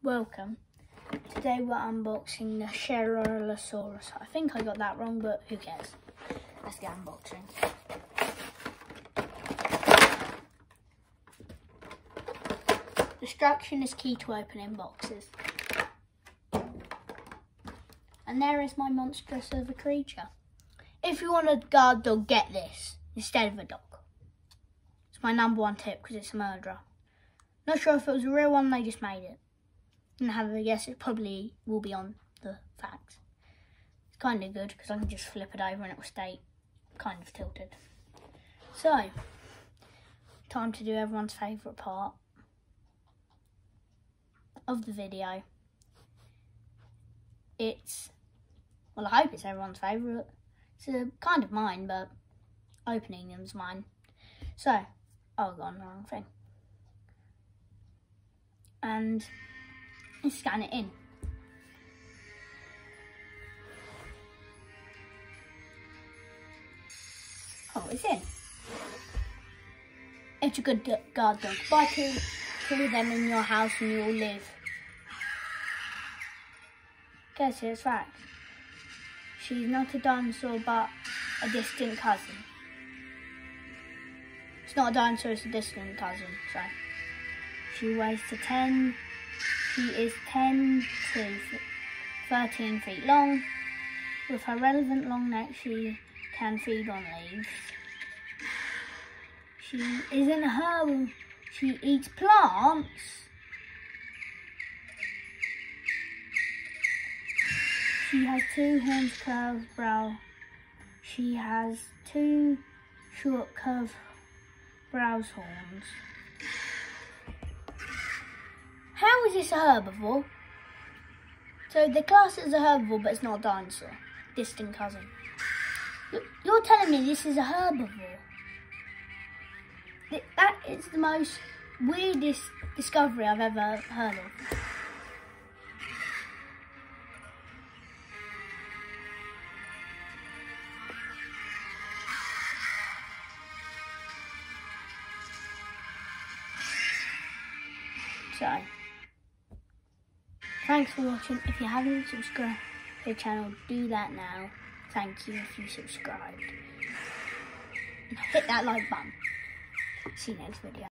Welcome. Today we're unboxing the Shringasaurus. I think I got that wrong, but who cares? Let's get unboxing. Destruction is key to opening boxes. And there is my monstrous of a creature. If you want a guard dog, get this instead of a dog. It's my #1 tip because it's a murderer. Not sure if it was a real one, they just made it. And have a guess, it probably will be on the facts. It's kind of good because I can just flip it over and it will stay kind of tilted. So, time to do everyone's favourite part of the video. Well, I hope it's everyone's favourite. It's kind of mine, but opening them's mine. So, I've gone the wrong thing. And scan it in. Oh, it's in. It's a good guard dog. Buy two of them in your house and you'll live. Guess it's fact. She's not a dinosaur but a distant cousin. It's not a dinosaur, it's a distant cousin, so. She weighs She is 10 to 13 feet long. With her relevant long neck, she can feed on leaves. She isn't a herb. She eats plants. She has 2 horns, curved brow. She has 2 short, curved browse horns. How is this a herbivore? So the class is a herbivore, but it's not a dinosaur. Distant cousin. You're telling me this is a herbivore? That is the most weirdest discovery I've ever heard of. So, thanks for watching. If you haven't subscribed to the channel, do that now. Thank you if you subscribed. And hit that like button. See you next video.